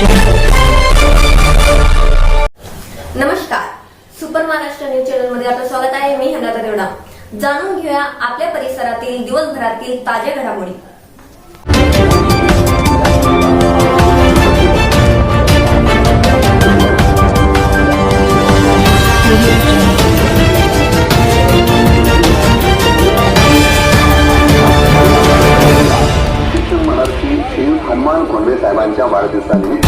नमस्कार, super Maharashtra news channel मध्ये आपलं स्वागत आहे. मी हेमलता देवडा. जाणून घेऊया आपल्या परिसरातील दिवसभरातील ताज्या घडामोडी. हनुमान खोंडे साहेबांच्या वाढदिवसानिमित्त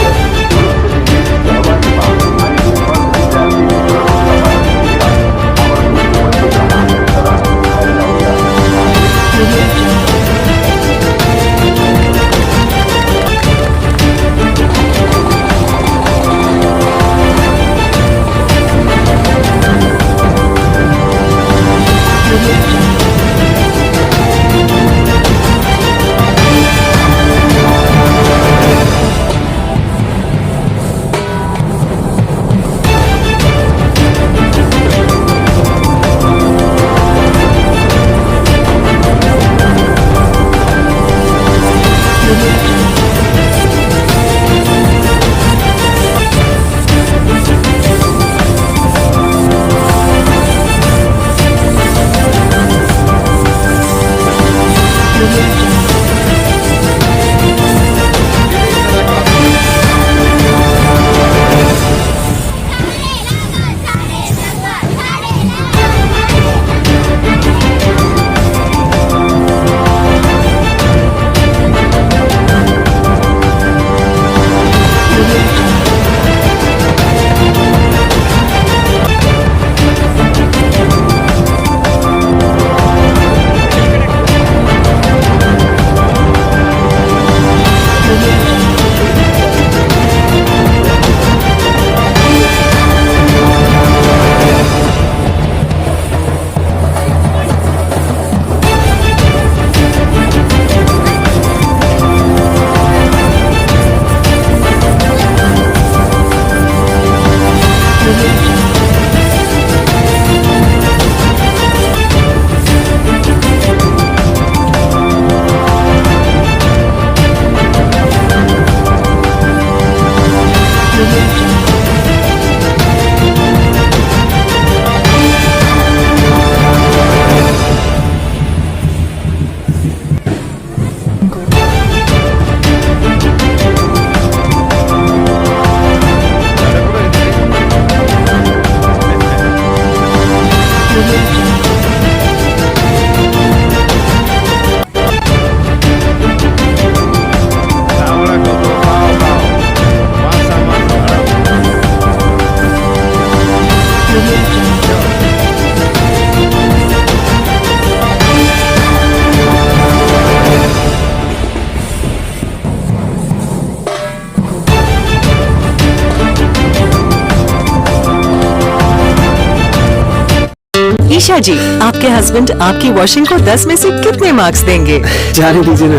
ईशा जी, आपके हस्बैंड आपकी वॉशिंग को 10 में से कितने मार्क्स देंगे? जाने दीजिए ना।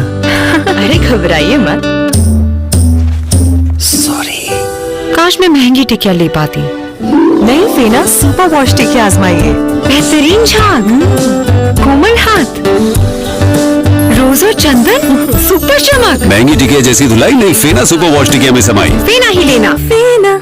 अरे घबराइए मत। सॉरी। काश मैं महंगी टिकिया ले पाती। नहीं फेना सुपर वॉश टिकिया आजमाइए। बेहतरीन झाग, कोमल हाथ, रोज और चंदन, सुपर चमक। महंगी टिकिया जैसी धुलाई नहीं, फेना सुपर वॉश टिकिया में समाई। फेना ही लेना। फेना।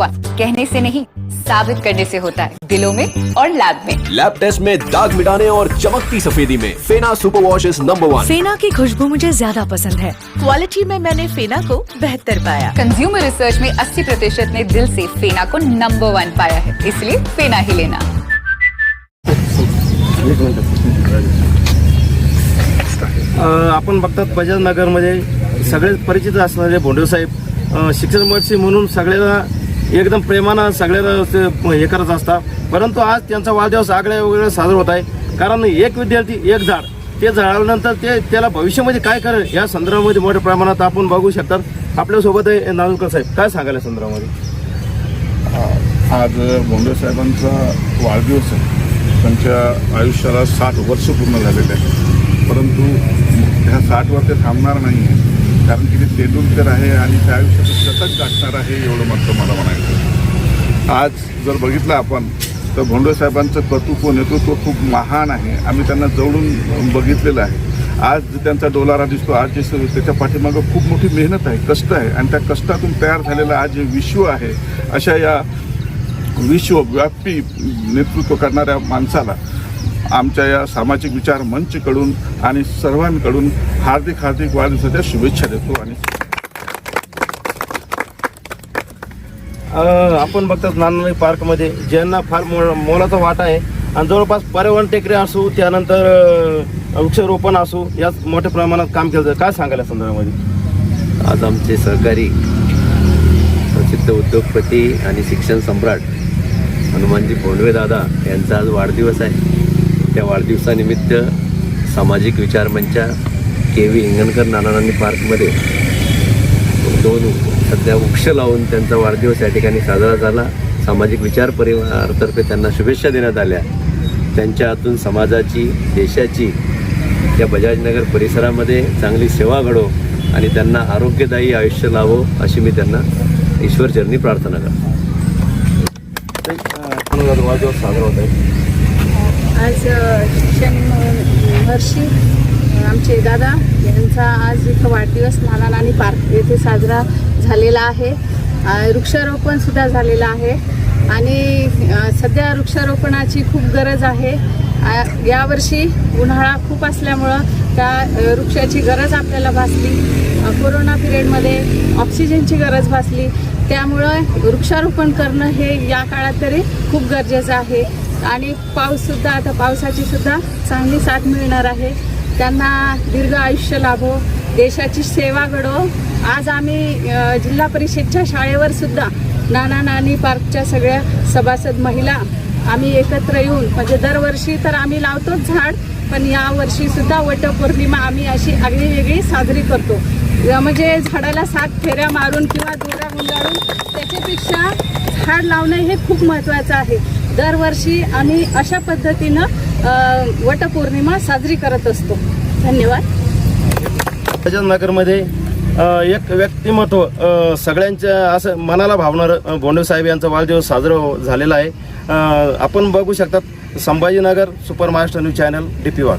कहने से नहीं साबित करने से होता है, दिलों में और लैब में। लैब टेस्ट में दाग मिटाने और चमकती सफेदी में फेना सुपर वॉश इज नंबर 1। फेना की खुशबू मुझे ज्यादा पसंद है। क्वालिटी में मैंने फेना को बेहतर पाया। कंज्यूमर रिसर्च में 80% ने दिल से फेना को नंबर 1 पाया है, इसलिए फेना ही लेना। आपण बघतात बजाज नगरमध्ये सगळे परिचित असणारे भोंडे साहेब शिक्षण मंत्री म्हणून सगळ्याला एकदम प्रेमानं सगळ्याला ते हे करत असतात. परंतु आज त्यांचा वाढदिवस आगळ्या वेगळा साजरा होत आहे. कारण एक विद्यार्थी एक झाड, ते झाडानंतर ते त्याला भविष्यामध्ये काय करेल या संदर्भामध्ये मोठ्या प्रमाणात आपण बघू शकतात. आपल्यासोबत आहे नांदुरकर साहेब, काय सांगायला संदर्भामध्ये? आज भोंडे साहेबांचा वाढदिवस आहे. त्यांच्या आयुष्याला 60 वर्ष पूर्ण झालेले आहेत. परंतु ह्या 60 वर्ष थांबणार नाही आहे, कारण की ते तेंडुलकर आहे आणि त्या आयुष्याचं शतक गाठणार आहे, एवढं मात्र मला म्हणायचं. आज जर बघितलं आपण तर भोंडे साहेबांचं कर्तृत्व नेतृत्व खूप महान आहे. आम्ही त्यांना जवळून बघितलेलं आहे. आज त्यांचा डोलारा दिसतो, आज जे त्याच्या पाठीमागं खूप मोठी मेहनत आहे, कष्ट आहे आणि त्या कष्टातून तयार झालेलं आज जे विश्व आहे, अशा या विश्वव्यापी नेतृत्व करणाऱ्या माणसाला आमच्या या सामाजिक विचार मंचकडून आणि सर्वांकडून हार्दिक वाढदिवसाच्या शुभेच्छा देतो. आणि आपण बघतात नांदणी पार्कमध्ये ज्यांना फार मोलाचा वाटा आहे आणि जवळपास पर्यावरण टेकरी असू, त्यानंतर वृक्षारोपण असू, यात मोठ्या प्रमाणात काम केलं जातं. काय सांगायला संदर्भामध्ये? आज आमचे सहकारी प्रसिद्ध उद्योगपती आणि शिक्षण सम्राट हनुमानजी भोंडवे दादा यांचा आज वाढदिवस आहे. त्या वाढदिवसानिमित्त सामाजिक विचारमंच KV हिंगणकर नानानानी पार्कमध्ये 2 सध्या वृक्ष लावून त्यांचा वाढदिवस या ठिकाणी साजरा झाला. सामाजिक विचार परिवारातर्फे त्यांना शुभेच्छा देण्यात आल्या. त्यांच्या हातून समाजाची, देशाची या बजाजनगर परिसरामध्ये चांगली सेवा घडो आणि त्यांना आरोग्यदायी आयुष्य लाभो अशी मी त्यांना ईश्वरचरणी प्रार्थना करतो. वाढदिवस साजरा होत आहे. आज शिक्षण महर्षी आमचे दादा यांचा आज इथं वाढदिवस नानानानी पार्क येथे साजरा झालेला आहे. वृक्षारोपण सुद्धा झालेलं आहे आणि सध्या वृक्षारोपणाची खूप गरज आहे. यावर्षी उन्हाळा खूप असल्यामुळं त्या वृक्षाची गरज आपल्याला भासली. कोरोना पिरियडमध्ये ऑक्सिजनची गरज भासली. त्यामुळं वृक्षारोपण करणं हे या काळात तरी खूप गरजेचं आहे. आणि पाऊससुद्धा आता पावसाची सुद्धा चांगली साथ मिळणार आहे. त्यांना दीर्घ आयुष्य लाभो, देशाची सेवा घडो. आज आम्ही जिल्हा परिषदच्या शाळेवर सुद्धा नानानानी पार्कच्या सगळ्या सभासद महिला आम्ही एकत्र येऊन, म्हणजे दरवर्षी तर आम्ही लावतोच झाड, पण यावर्षी सुद्धा वटपौर्णिमा आम्ही अशी आगळी वेगळी साजरी करतो. म्हणजे झाडाला 7 फेऱ्या मारून किंवा दोरा गुंडाळून त्याच्यापेक्षा झाड लावणं हे खूप महत्त्वाचं आहे. दरवर्षी आम्ही अशा पद्धतीनं वटपौर्णिमा साजरी करत असतो. धन्यवाद. बजाज नगरमध्ये एक व्यक्तिमत्व सगळ्यांच्या असं मनाला भावणारं भोंडे साहेब यांचा वाढदिवस साजरा झालेला आहे. आपण बघू शकतात Sambhajinagar super Maharashtra news channel DP वाघ.